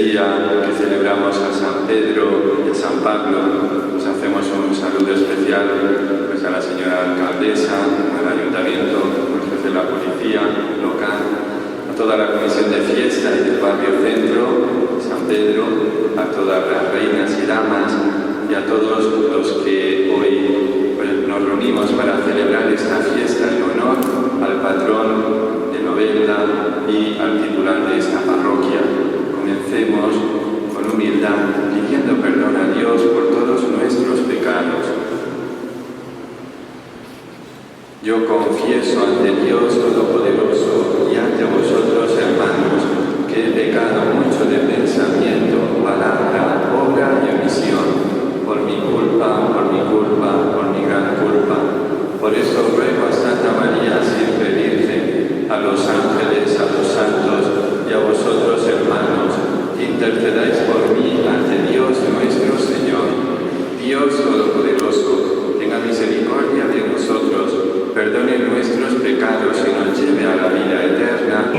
día que celebramos a San Pedro y a San Pablo, pues hacemos un saludo especial pues a la señora alcaldesa, al ayuntamiento, al jefe de la policía local, a toda la comisión de fiesta y del barrio centro, San Pedro, a todas las reinas y damas y a todos los que hoy pues, nos reunimos para celebrar esta fiesta en honor al patrón de Novelda y al titular de esta parroquia. Comencemos con humildad, pidiendo perdón a Dios por todos nuestros pecados. Yo confieso ante Dios Todopoderoso y ante vosotros, hermanos, que he pecado mucho de pensamiento, palabra, obra y omisión, por mi culpa, por mi gran culpa. Por eso ruego a Santa María, siempre Virgen, a los ángeles, a los santos y a vosotros, hermanos, que intercedáis por mí ante Dios nuestro Señor. Dios Todopoderoso, tenga misericordia de nosotros, perdone nuestros pecados y nos lleve a la vida eterna.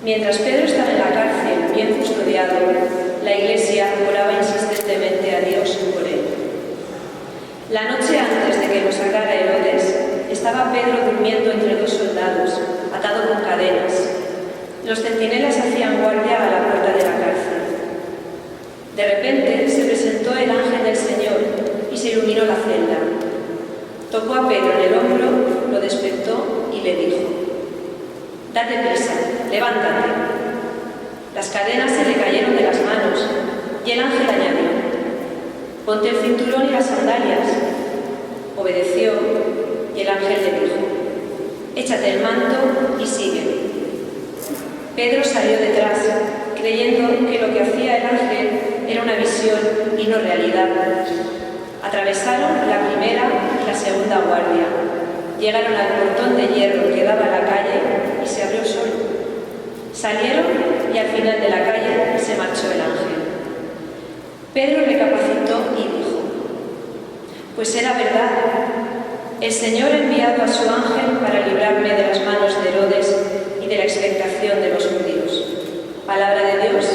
Mientras Pedro estaba en la cárcel, bien custodiado, la Iglesia oraba insistentemente a Dios por él. La noche antes de que lo sacara Herodes, estaba Pedro durmiendo entre dos soldados, atado con cadenas. Los centinelas hacían guardia a la puerta de la cárcel. De repente se presentó el ángel del Señor y se iluminó la celda. Tocó a Pedro en el hombro, lo despertó y le dijo: «Date prisa, levántate». Las cadenas se le cayeron de las manos y el ángel añadió: «Ponte el cinturón y las sandalias». Obedeció y el ángel le dijo: «Échate el manto y sigue». Pedro salió detrás, creyendo que lo que hacía el ángel era una visión y no realidad. Atravesaron la primera y la segunda guardia. Llegaron al portón de hierro que daba a la calle y se abrió solo. Salieron y al final de la calle se marchó el ángel. Pedro recapacitó y dijo: «Pues era verdad. El Señor ha enviado a su ángel para librarme de las manos de Herodes y de la expectación de los judíos». Palabra de Dios.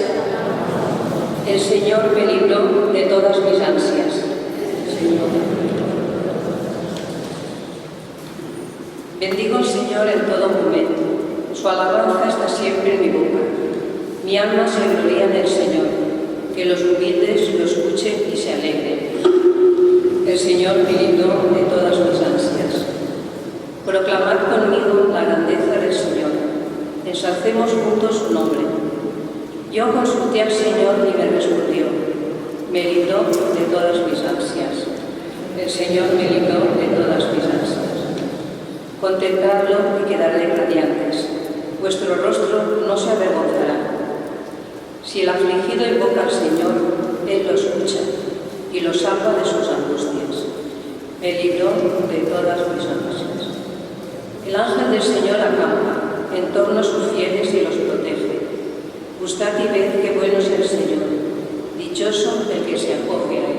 El Señor me libró de todas mis ansias. Señor. Bendigo al Señor en todo momento. Su alabanza está siempre en mi boca. Mi alma se gloria en el Señor. Que los humildes lo escuchen y se alegren. El Señor me libró de todas mis ansias. Proclamad conmigo la grandeza del Señor. Ensalcemos juntos su nombre. Yo consulté al Señor y me respondió. Me libró de todas mis ansias. El Señor me libró de todas mis ansias. Contempladlo y quedaré radiantes. Vuestro rostro no se avergonzará. Si el afligido invoca al Señor, Él lo escucha y lo salva de sus angustias. Me libró de todas mis ansias. El ángel del Señor acampa en torno a sus fieles y los protege. Gustad y ved qué bueno es el Señor. Dichoso el que se acoge a Él.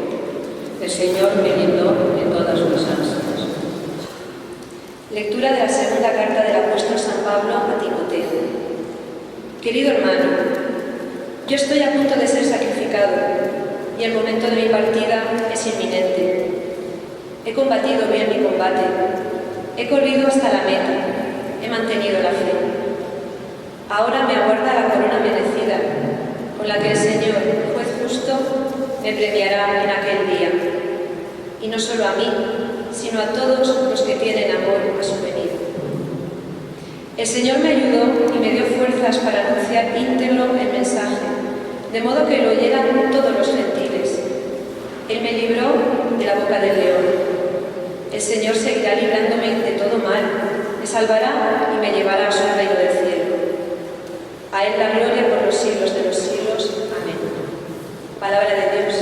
El Señor me libró de todas mis ansias. Lectura de la segunda carta del apóstol San Pablo a Timoteo. Querido hermano, yo estoy a punto de ser sacrificado y el momento de mi partida es inminente. He combatido bien mi combate, he corrido hasta la meta, he mantenido la fe. Ahora me aguarda la corona merecida, con la que el Señor, juez justo, me premiará en aquel día. Y no solo a mí, sino a todos los que tienen amor a su venida. El Señor me ayudó y me dio fuerzas para anunciar íntegro el mensaje, de modo que lo oyeran todos los gentiles. Él me libró de la boca del león. El Señor seguirá librándome de todo mal, me salvará y me llevará a su reino del cielo. A Él la gloria por los siglos de los siglos. Amén. Palabra de Dios.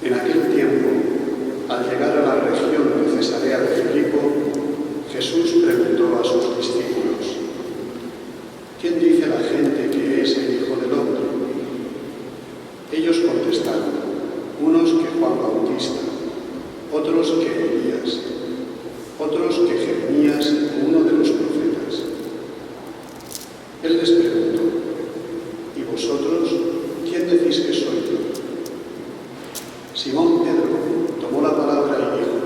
En aquel tiempo, al llegar a la región de Cesarea de Filipo, Jesús preguntó a sus discípulos: ¿quién dice la gente que es el Hijo del Hombre? Ellos contestaron: unos que Juan Bautista, otros que Elías, otros que Jeremías o uno de los profetas. Él les preguntó: ¿y vosotros quién decís que soy yo? Simón Pedro tomó la palabra y dijo: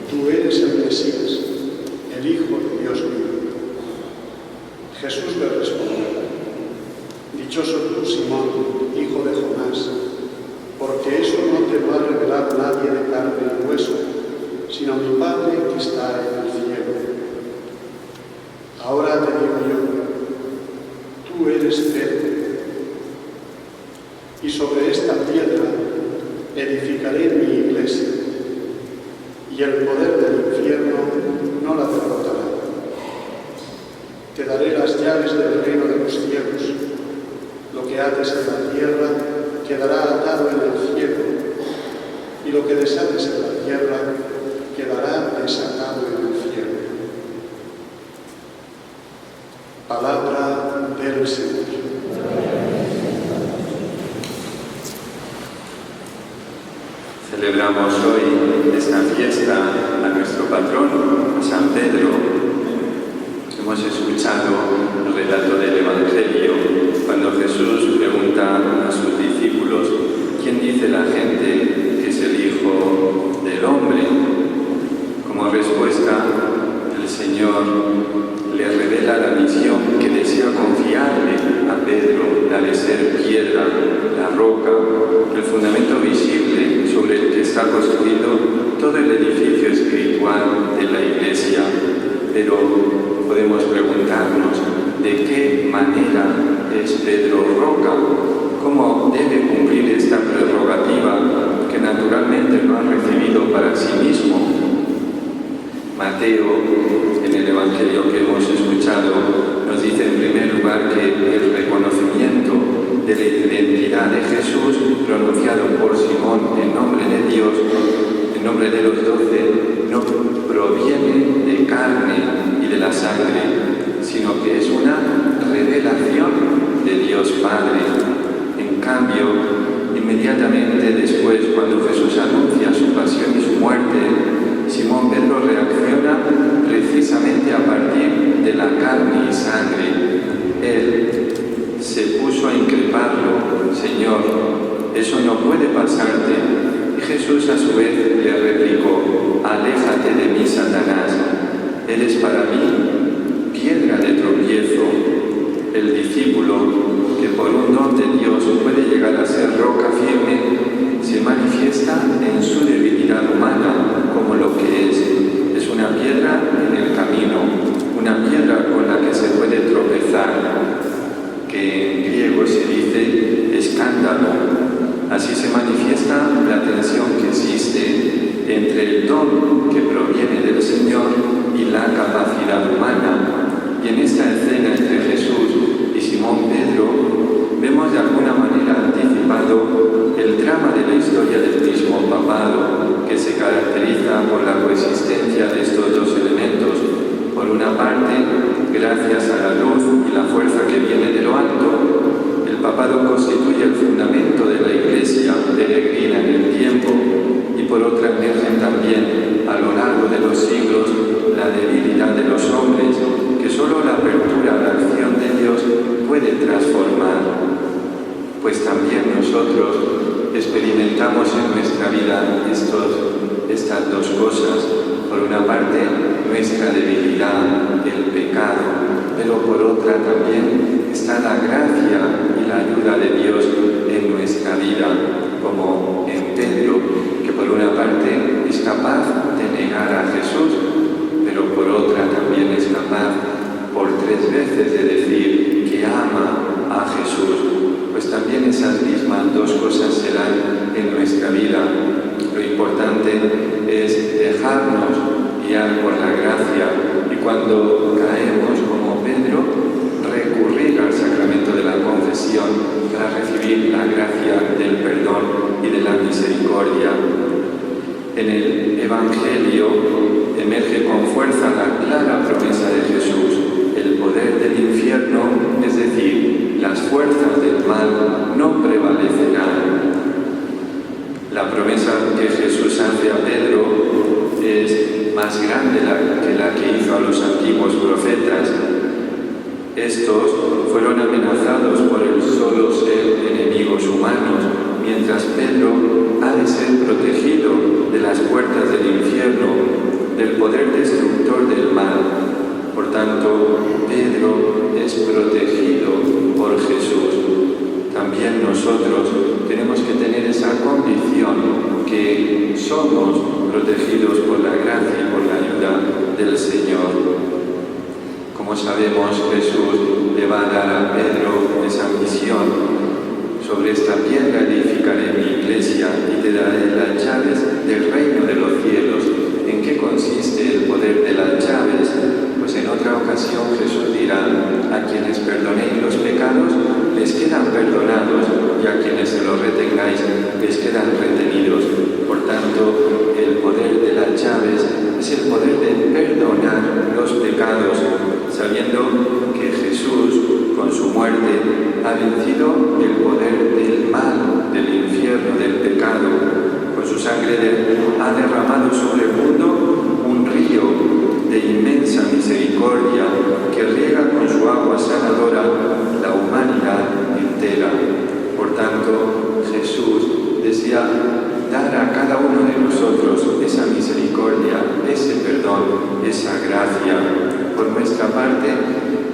tú eres el Mesías, el Hijo de Dios vivo. Jesús le respondió: dichoso tú, Simón, hijo de Jonás, porque eso no te lo ha revelado nadie de carne y hueso, sino mi Padre que está en el cielo. Ahora te digo yo: tú eres Pedro, y sobre esta piedra edificaré mi iglesia, y el poder del infierno no la derrotará. Te daré las llaves del reino de los cielos. Lo que ates en la tierra quedará atado en el cielo, y lo que desates en la tierra quedará desatado en el cielo. Palabra del Señor. Celebramos hoy esta fiesta a nuestro patrón, a San Pedro. Hemos escuchado el relato del Evangelio cuando Jesús pregunta a sus discípulos: ¿quién dice la gente que es el Hijo del Hombre? Como respuesta, el Señor le revela la misión que desea confiarle a Pedro, la de ser piedra, la roca, el fundamento visible sobre el que está construido todo el edificio espiritual de la Iglesia. Pero podemos preguntarnos: ¿de qué manera es Pedro roca? ¿Cómo debe cumplir esta prerrogativa que naturalmente no ha recibido para sí mismo? Mateo, en el Evangelio que hemos escuchado, nos dice en primer lugar que el reconocimiento de la identidad de Jesús pronunciado por Simón en nombre de Dios, en nombre de los 12, no proviene de carne y de la sangre, sino que es una revelación de Dios Padre. En cambio, inmediatamente después, cuando Jesús anuncia su pasión y su muerte, Simón Pedro reacciona precisamente a partir de la carne y sangre. Él se puso a increparlo: Señor, eso no puede pasarte. Y Jesús a su vez le replicó: aléjate de mí, Satanás. Eres para mí piedra de tropiezo. El discípulo, que por un don de Dios puede llegar a ser roca firme, se manifiesta en su debilidad humana como lo que es una piedra en el camino, una piedra con la que se puede tropezar, que en griego se dice escándalo. Así se manifiesta la tensión que existe entre el don que proviene del Señor y la capacidad humana. Y en esta escena entre Jesús y Simón Pedro vemos de alguna manera anticipado el el drama de la historia del mismo papado, que se caracteriza por la coexistencia de estos dos elementos. Por una parte, gracias a la luz y la fuerza que viene de lo alto, el papado constituye el fundamento de la Iglesia peregrina en el tiempo, y por otra emergen también a lo largo de los siglos la debilidad de los hombres, que solo la apertura a la acción de Dios puede transformar. Pues también nosotros experimentamos en nuestra vida estas dos cosas. Por una parte, nuestra debilidad, el pecado, pero por otra también está la gracia y la ayuda de Dios en nuestra vida, como en Pedro, que por una parte es capaz de negar a Jesús, pero por otra también es capaz por 3 veces de decir que ama a Jesús. Pues también esas mismas dos cosas serán en nuestra vida. Lo importante es dejarnos guiar por la gracia y cuando caemos como Pedro, recurrir al sacramento de la confesión para recibir la gracia del perdón y de la misericordia. En el Evangelio emerge con fuerza la clara promesa de Jesús: el poder del infierno, es decir, las fuerzas del mal, no prevalecerán. La promesa que Jesús hace a Pedro es más grande que la que hizo a los antiguos profetas. Estos fueron amenazados por el solo ser enemigos humanos, mientras Pedro ha de ser protegido de las puertas del infierno, del poder destructor del mal. Por tanto, Pedro es protegido por Jesús. También nosotros tenemos que tener esa convicción que somos protegidos por la gracia y por la ayuda del Señor. Como sabemos, Jesús le va a dar a Pedro esa misión: sobre esta piedra edificaré mi iglesia y te daré las llaves del reino de los cielos. ¿En qué consiste el poder de las llaves? Pues en otra ocasión Jesús dirá: a quienes perdonéis los pecados les quedan perdonados, y a quienes se los retengáis les quedan retenidos. Por tanto, el poder de las llaves es el poder de perdonar los pecados, sabiendo que Jesús, con su muerte, ha vencido el poder del mal, del infierno, del pecado. Con su sangre ha derramado sobre el mundo un río de inmensa misericordia que riega con su agua sanadora la humanidad entera. Por tanto, Jesús desea dar a cada uno de nosotros esa misericordia, ese perdón, esa gracia. Por nuestra parte,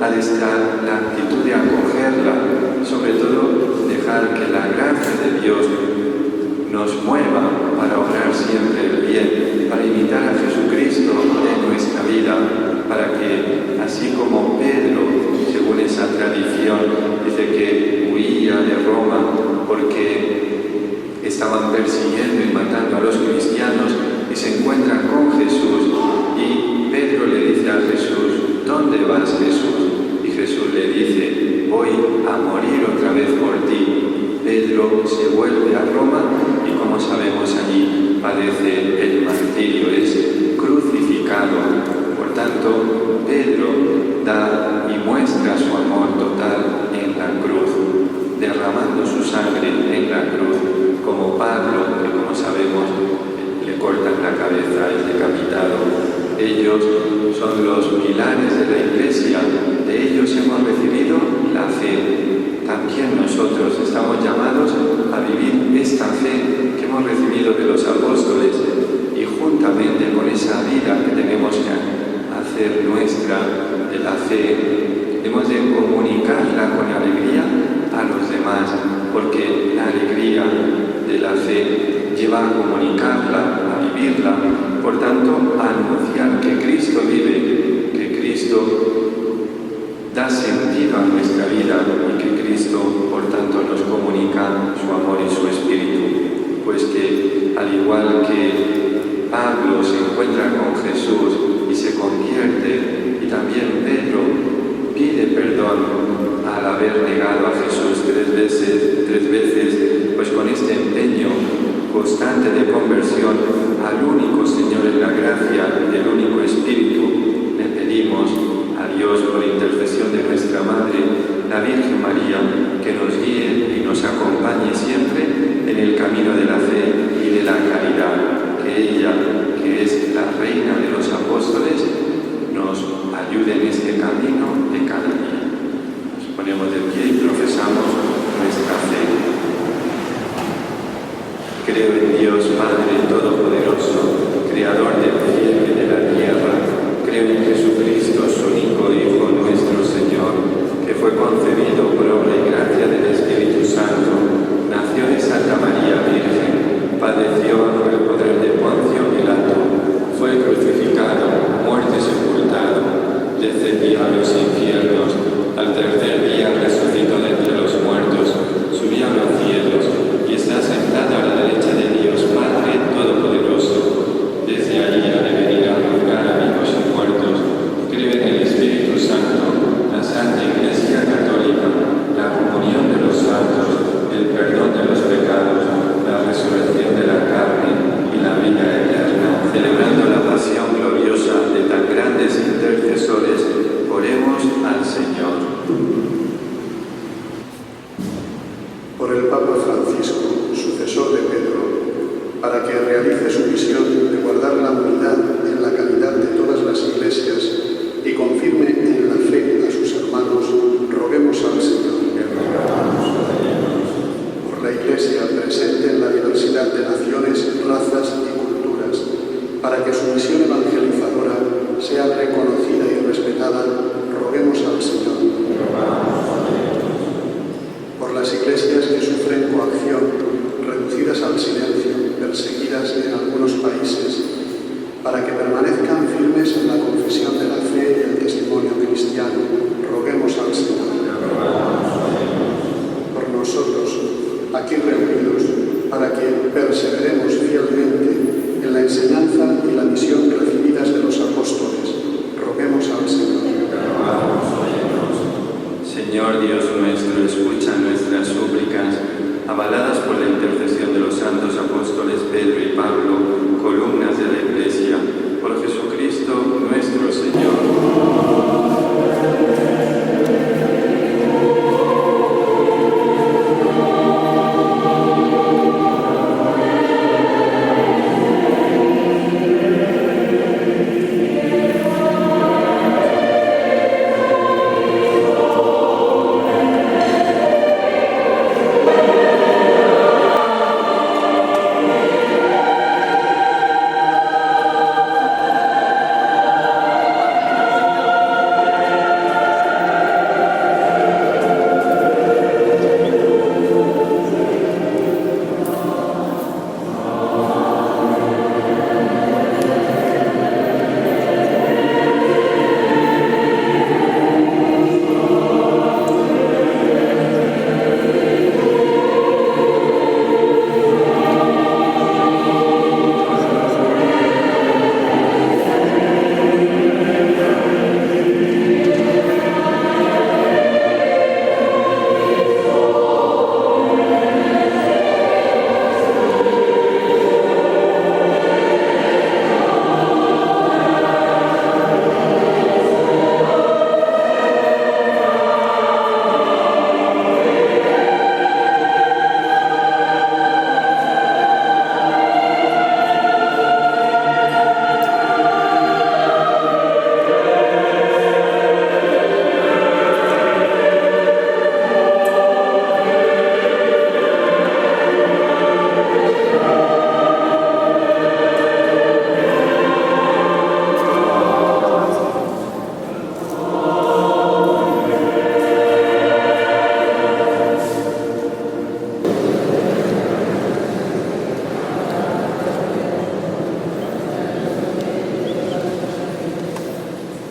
ha de estar la actitud de acogerla, sobre todo dejar que la gracia de Dios nos mueva para obrar siempre el bien, para imitar a Jesucristo en nuestra vida, para que, así como Pedro, según esa tradición, dice que huía de Roma porque estaban persiguiendo y matando a los cristianos, y se encuentra con Jesús, y Pedro le dice a Jesús: ¿dónde vas, Jesús? Y Jesús le dice: voy a morir otra vez por ti. Pedro se vuelve a Roma y, como sabemos, allí padece el martirio, es crucificado. Por tanto, Pedro da y muestra su amor total en la cruz, derramando su sangre en la cruz, como Pablo, que, como sabemos, le cortan la cabeza, es decapitado. Ellos son los pilares de la Iglesia, de ellos hemos recibido la fe. También nosotros estamos llamados a vivir esta fe que hemos recibido de los apóstoles, y juntamente con esa vida que tenemos que hacer nuestra de la fe, hemos de comunicarla con alegría a los demás, porque la alegría de la fe lleva a comunicarla, a vivirla, por tanto a anunciar que Cristo vive, que Cristo da sentido a nuestra vida y que Cristo, por tanto, nos comunica su amor y su espíritu. Pues que, al igual que Pablo se encuentra con Jesús y se convierte, y también Pedro pide perdón al haber negado a Jesús 3 veces, pues con este empeño la Virgen María, que nos guíe y nos acompañe siempre en el camino de la fe y de la caridad. Que ella, que es la Reina de los Apóstoles, nos ayude en este camino de cada día. Nos ponemos de pie y profesamos nuestra fe. Creo en Dios Padre Todopoderoso, Creador del cielo y de la tierra. Creo en Jesucristo, su único Hijo, nuestro Señor, que fue concebido por obra y gracia del Espíritu Santo, nació de Santa María Virgen, padeció bajo el poder de Poncio Pilato, fue crucificado, muerto y sepultado, descendió a los infiernos, al tercer día resucitó de entre los muertos, subió a los cielos y está sentado a la derecha de Dios Padre Todopoderoso. Desde allí ha de venir a juzgar a vivos y muertos. Creo en el Espíritu Santo, la Santa Iglesia Católica, la comunión de los santos, el perdón de los pecados, la resurrección de la carne y la vida eterna. Celebrando la pasión gloriosa de tan grandes intercesores, oremos al Señor. Por el Papa Francisco, sucesor de Pedro, para que realice su misión de guardar la unidad en la calidad de todas las iglesias y confirme en la fe a sus hermanos, roguemos al Señor. Por la Iglesia presente en la diversidad de naciones, razas y culturas, para que su misión evangelizadora sea reconocida y respetada, roguemos al Señor. Por las iglesias que sufren coacción, reducidas al silencio, perseguidas en algunos países, para que permanezcan firmes en la confesión de la fe y el testimonio cristiano, roguemos al Señor. Por nosotros, aquí reunidos, para que perseveremos fielmente en la enseñanza y la misión recibidas de los apóstoles, roguemos al Señor. Señor Dios nuestro, escucha nuestras súplicas, avaladas por la intercesión de los santos apóstoles Pedro y Pablo, columnas de la Iglesia, por Jesucristo nuestro Señor.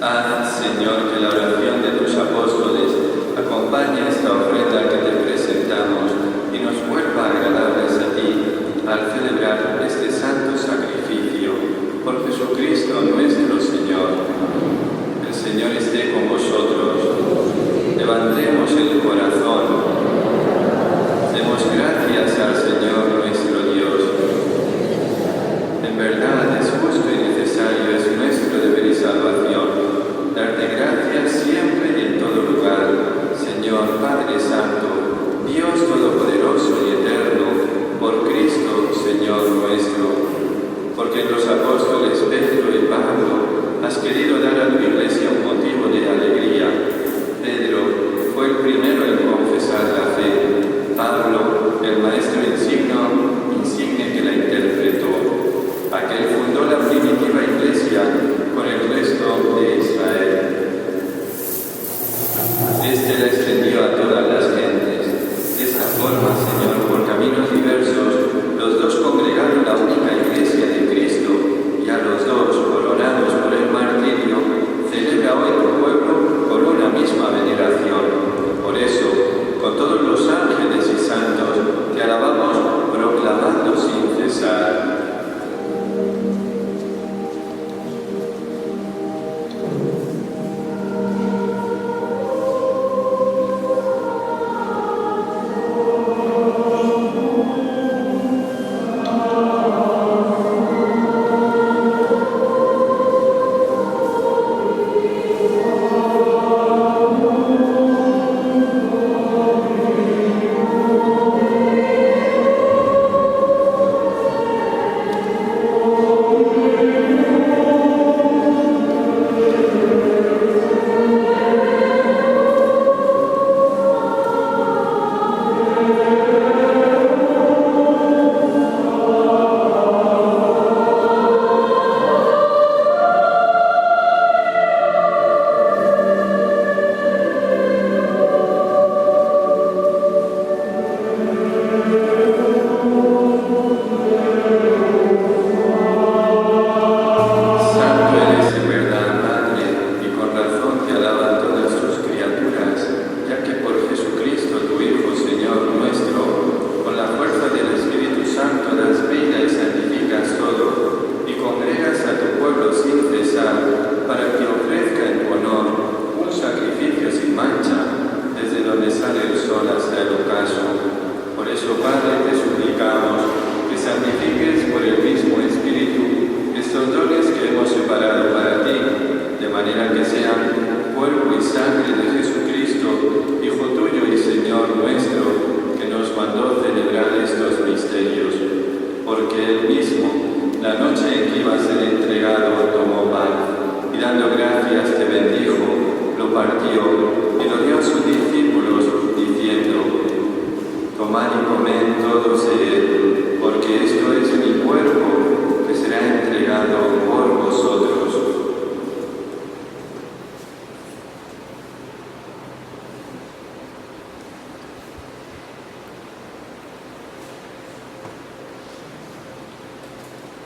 Haz, Señor, que la oración de tus apóstoles acompañe esta ofrenda que te presentamos y nos vuelva agradables a ti al celebrar este santo sacrificio. Por Jesucristo nuestro Señor. El Señor esté con vosotros. Levantemos el corazón. Demos gracias al Señor nuestro Dios. En verdad es justo y necesario, es nuestro deber y salvación, darte gracias siempre y en todo lugar, Señor Este la extendió a todas las gentes. De esta forma, Señor, por caminos diversos, los dos congregaron la única Iglesia de Cristo, y a los dos, coronados por el martirio, celebra hoy tu pueblo con una misma veneración. Por eso, con todos los ángeles y santos, te alabamos proclamando sin cesar.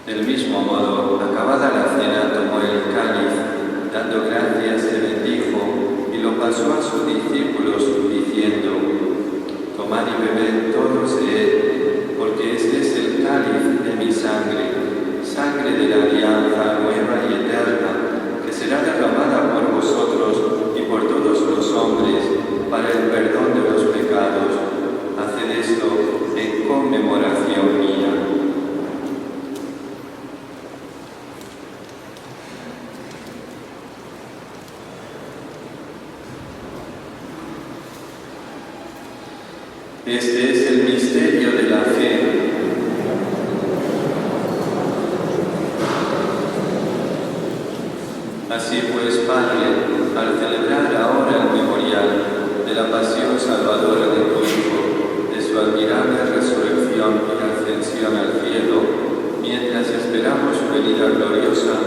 Del mismo modo, acabada la cena, tomó el cáliz, dando gracias, se bendijo y lo pasó a sus discípulos, diciendo: Tomad y bebed todos de él, porque este es el cáliz de mi sangre, sangre de la alianza nueva y eterna, que será derramada por vosotros y por todos los hombres para el perdón de los pecados. Haced esto en conmemoración mía. Este es el misterio de la fe. Así pues, Padre, al celebrar ahora el memorial de la pasión salvadora de tu Hijo, de su admirable resurrección y ascensión al cielo, mientras esperamos su venida gloriosa,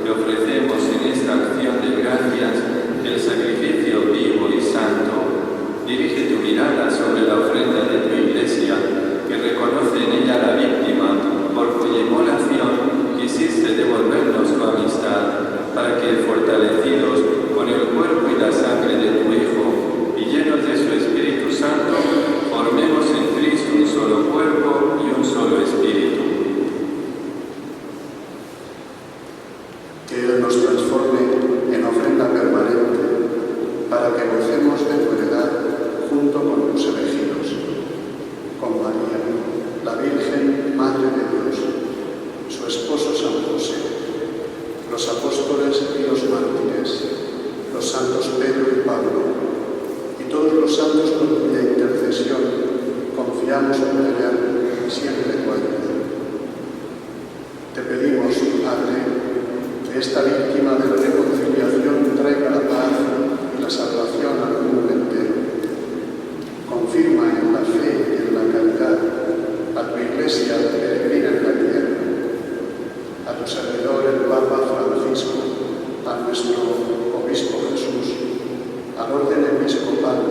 te ofrecemos en esta acción de gracias el sacrificio vivo y santo. Dirige tu mirada sobre la ofrenda de tu Iglesia, que reconoce en ella la víctima, por cuya inmolación quisiste devolvernos tu amistad, para que, fortalecidos con el cuerpo y la sangre de tu Hijo, y llenos de su Espíritu Santo, formemos en Cristo un solo cuerpo y un solo espíritu. Que Él nos transforme en ofrenda permanente, para que gocemos de tu heredad junto con tus elegidos, con María, la Virgen, Madre de Dios, su esposo San José, los apóstoles y los mártires, los santos Pedro y Pablo, y todos los santos por cuya intercesión confiamos obtener siempre tu ayuda. Te pedimos, Padre, que esta víctima de la reconciliación traiga la paz y la salvación al mundo entero. Confirma en la fe y en la caridad a tu Iglesia peregrina en la tierra, a tu servidor el Papa Francisco, a nuestro Obispo Jesús, al orden episcopal,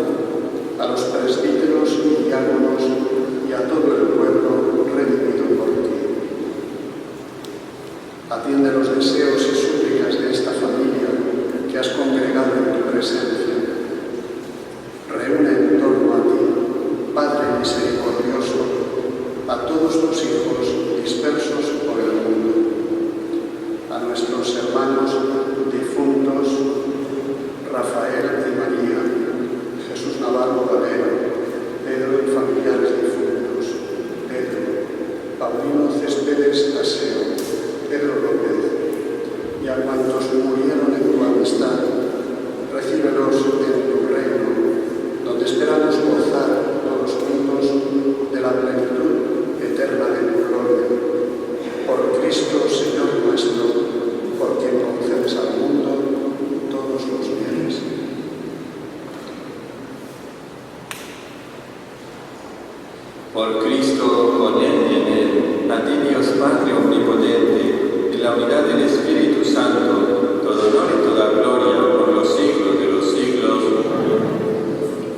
Por Cristo, con Él y en Él, a ti Dios Padre Omnipotente, en la unidad del Espíritu Santo, todo honor y toda gloria por los siglos de los siglos.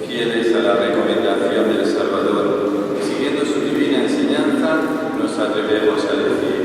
Fieles a la recomendación del Salvador, y siguiendo su divina enseñanza, nos atrevemos a decir: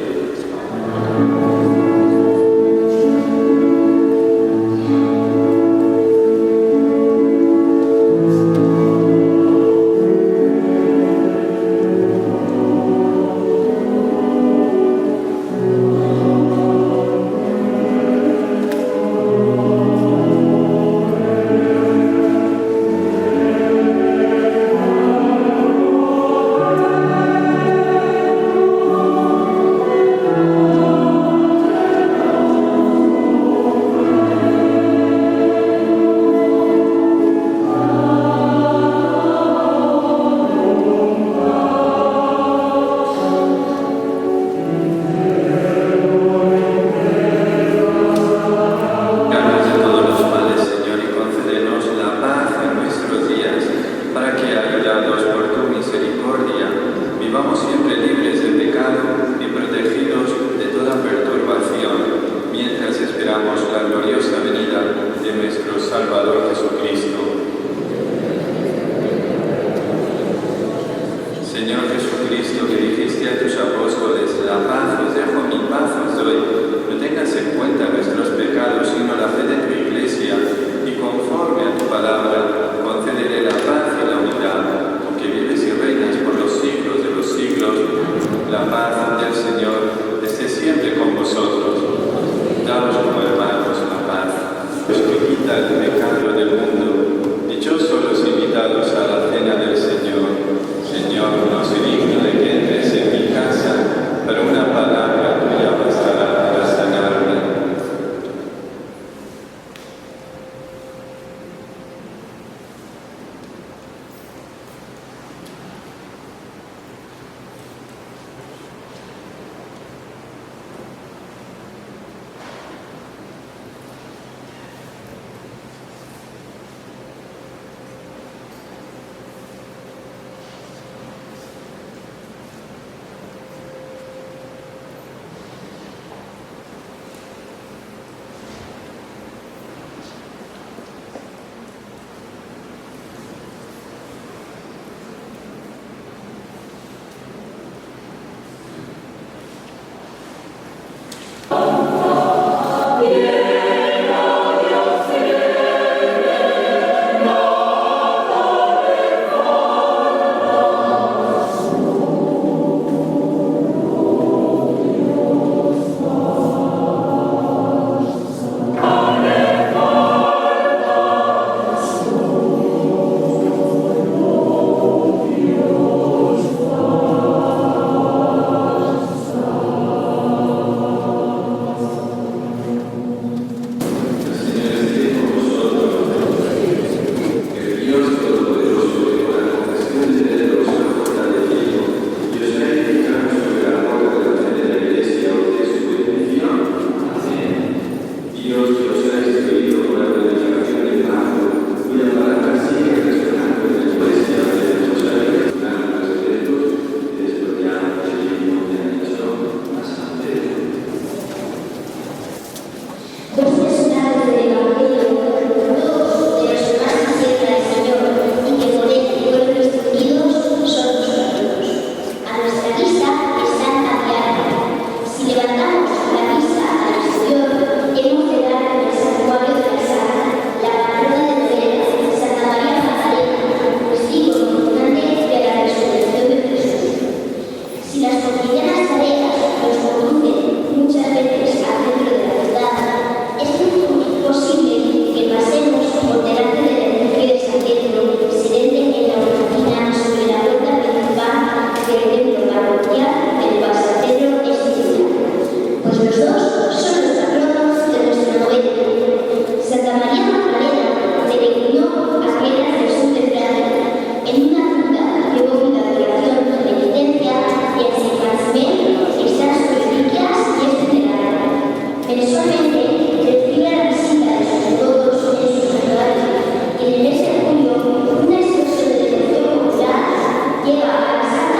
lleva a la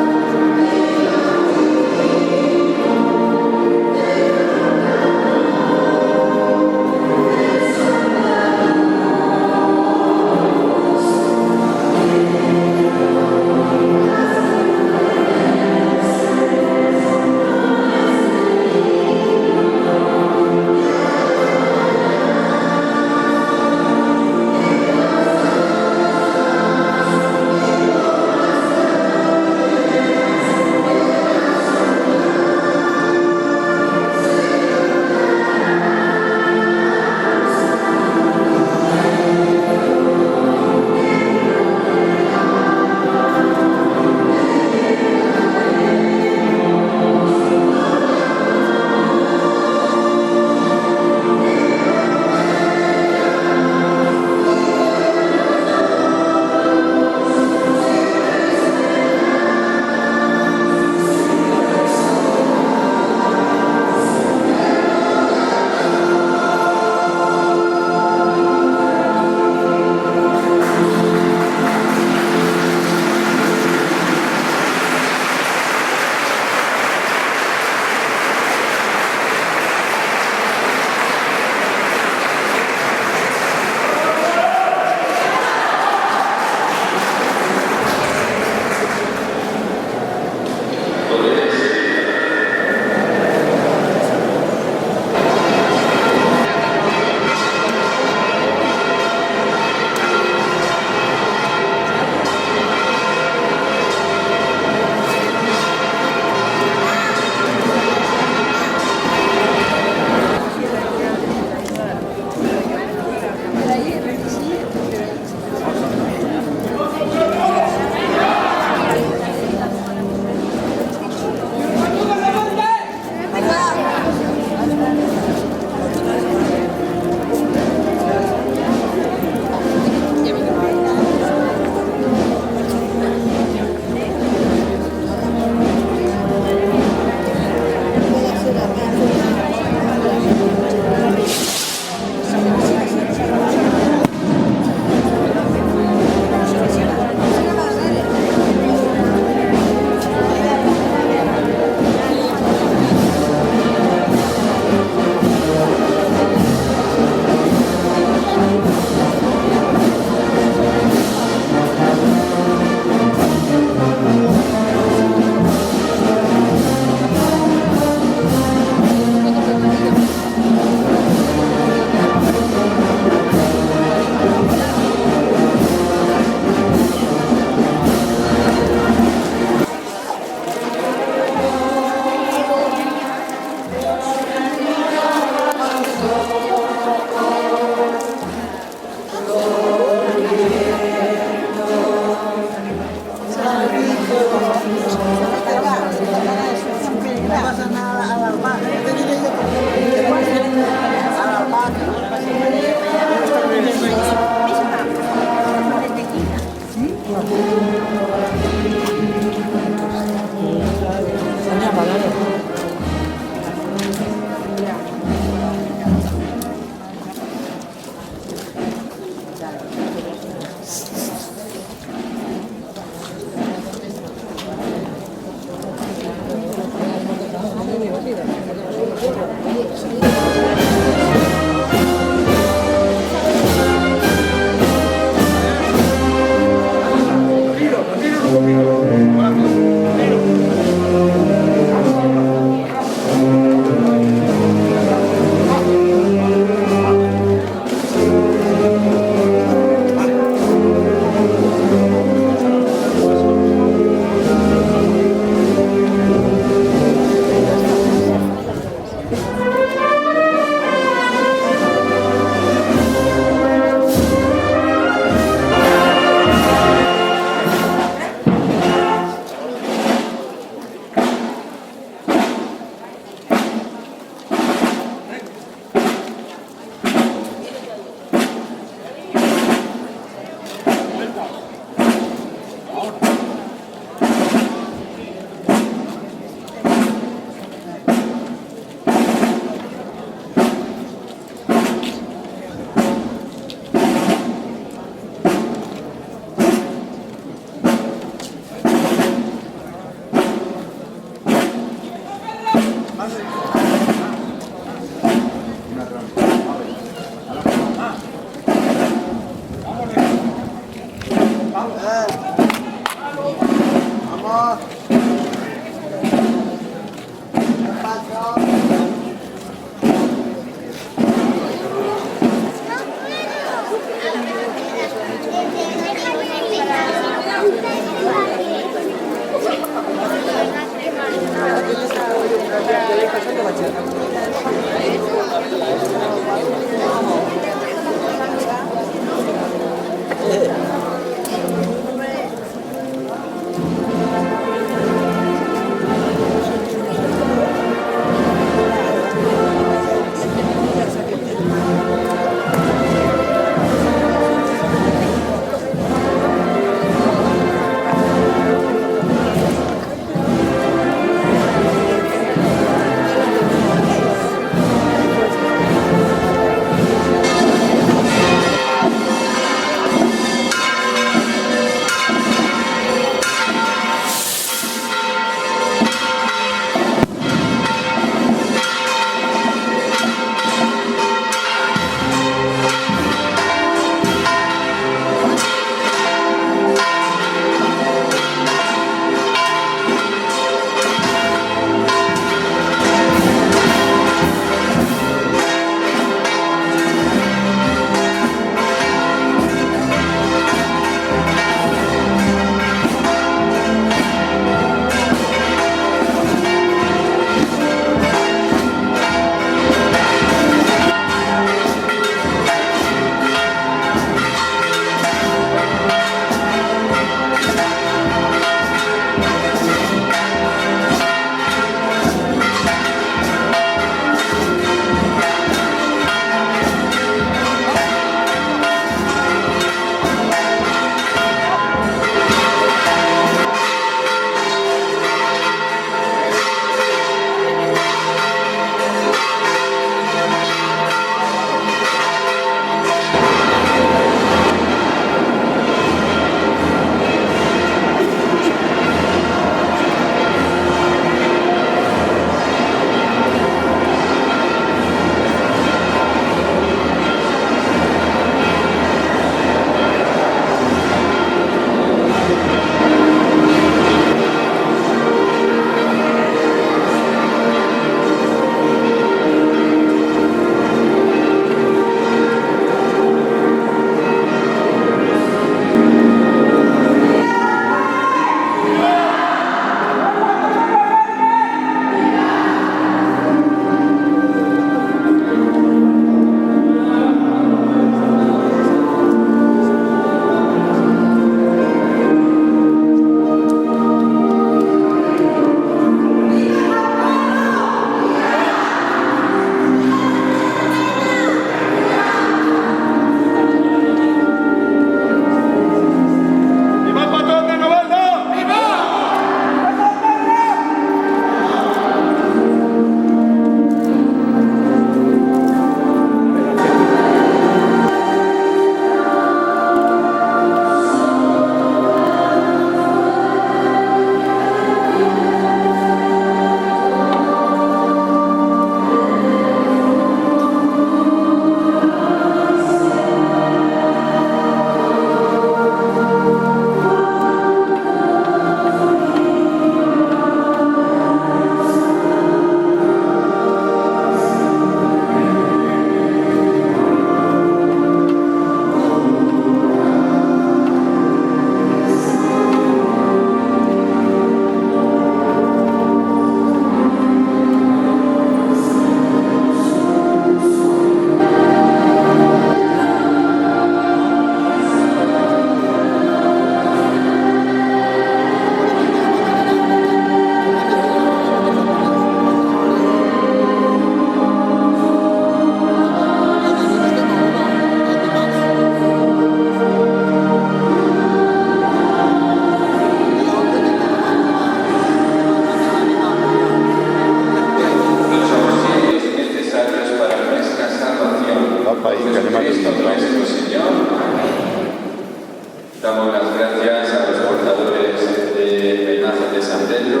Damos las gracias a los portadores de la imagen de San Pedro,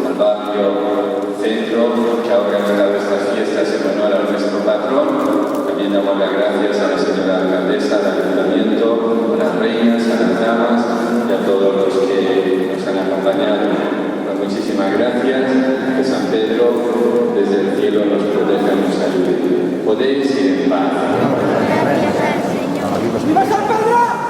al barrio centro que ha organizado estas fiestas en honor a nuestro patrón. También damos las gracias a la señora alcaldesa, al ayuntamiento, a las reinas, a las damas y a todos los que nos han acompañado. Pues muchísimas gracias. Que San Pedro desde el cielo nos proteja y nos ayude. Podéis ir en paz. ¡Viva San Pedro!